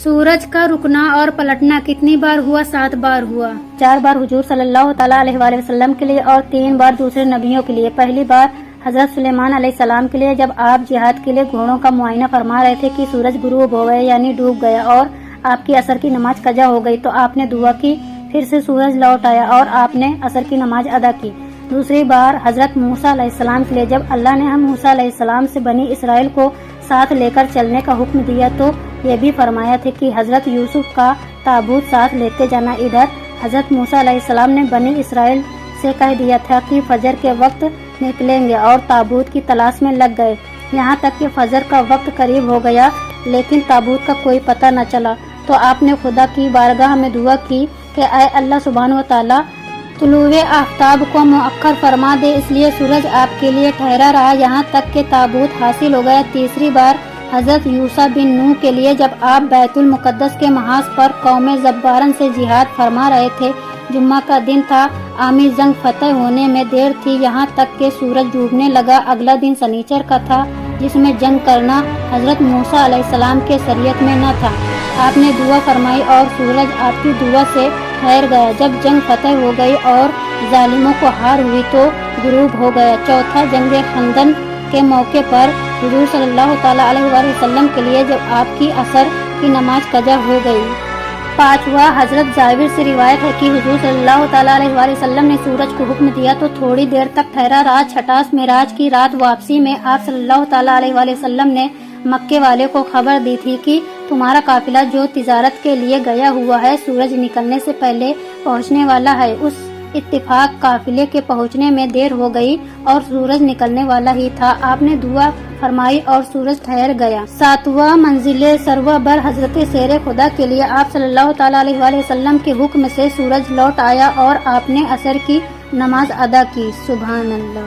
सूरज का रुकना और पलटना कितनी बार हुआ? 7 बार हुआ। 4 बार हुजूर सल्लल्लाहु तआला अलैहि वसल्लम के लिए और 3 बार दूसरे नबियों के लिए। पहली बार हजरत सुलेमान अलैहिस्सलाम के लिए जब आप जिहाद के लिए घोड़ों का मुआयना फरमा रहे थे कि सूरज गुरूब हो गए यानी डूब गया और आपकी असर की नमाज कजा हो गई, तो आपने दुआ की, फिर से सूरज लौट आया और आपने असर की नमाज अदा की। दूसरी बार हजरत मूसा अलैहिस्सलाम के लिए जब अल्लाह ने हम मूसा अलैहिस्सलाम से बनी इसराइल को साथ लेकर चलने का हुक्म दिया, तो ये भी फरमाया था कि हजरत यूसुफ का ताबूत साथ लेते जाना। इधर हजरत मूसा अलैहिस्सलाम ने बनी इसराइल से कह दिया था कि फजर के वक्त निकलेंगे और ताबूत की तलाश में लग गए। यहाँ तक कि फजर का वक्त करीब हो गया लेकिन ताबूत का कोई पता न चला, तो आपने खुदा की बारगाह में दुआ की कि ऐ अल्लाह सुब्हानहू व तआला तुलुए आफ्ताब को मुअक्खर फरमा दे, इसलिए सूरज आपके लिए ठहरा रहा यहाँ तक के ताबूत हासिल हो गया। तीसरी बार हजरत यूसा बिन नूह के लिए जब आप बैतुल मुकद्दस के महाज पर कौम जब्बारन से जिहाद फरमा रहे थे, जुम्मा का दिन था, आमी जंग फतेह होने में देर थी, यहाँ तक के सूरज डूबने लगा। अगला दिन सनीचर का था जिसमें जंग करना हजरत मूसा अलैहिस्सलाम के शरीयत में न था। आपने दुआ फरमाई और सूरज आपकी दुआ से ठहर गया। जब जंग फतेह हो गई और जालिमों को हार हुई तो गुरूब हो गया। चौथा जंग खंदन के मौके पर हुजूर सल्लल्लाहु तआला अलैहि वसल्लम के लिए जब आपकी असर की नमाज कजा हो गई। पांचवा हजरत जाबिर से रिवायत है कि हुजूर सल्लल्लाहु तआला अलैहि वसल्लम ने सूरज को हुक्म दिया तो थोड़ी देर तक ठहरा रहा। छठा मेराज की रात वापसी में आप सल्लल्लाहु तआला अलैहि वसल्लम ने मक्के वाले को खबर दी थी कि तुम्हारा काफिला जो तिजारत के लिए गया हुआ है सूरज निकलने से पहले पहुंचने वाला है। उस इत्तिफाक काफिले के पहुंचने में देर हो गई और सूरज निकलने वाला ही था। आपने दुआ फरमाई और सूरज ठहर गया। सातवां मंजिले सरवा बर हजरत शेर खुदा के लिए आप सल्लल्लाहु तआला अलैहि वसल्लम के हुक्म से सूरज लौट आया और आपने असर की नमाज अदा की। सुभान अल्लाह।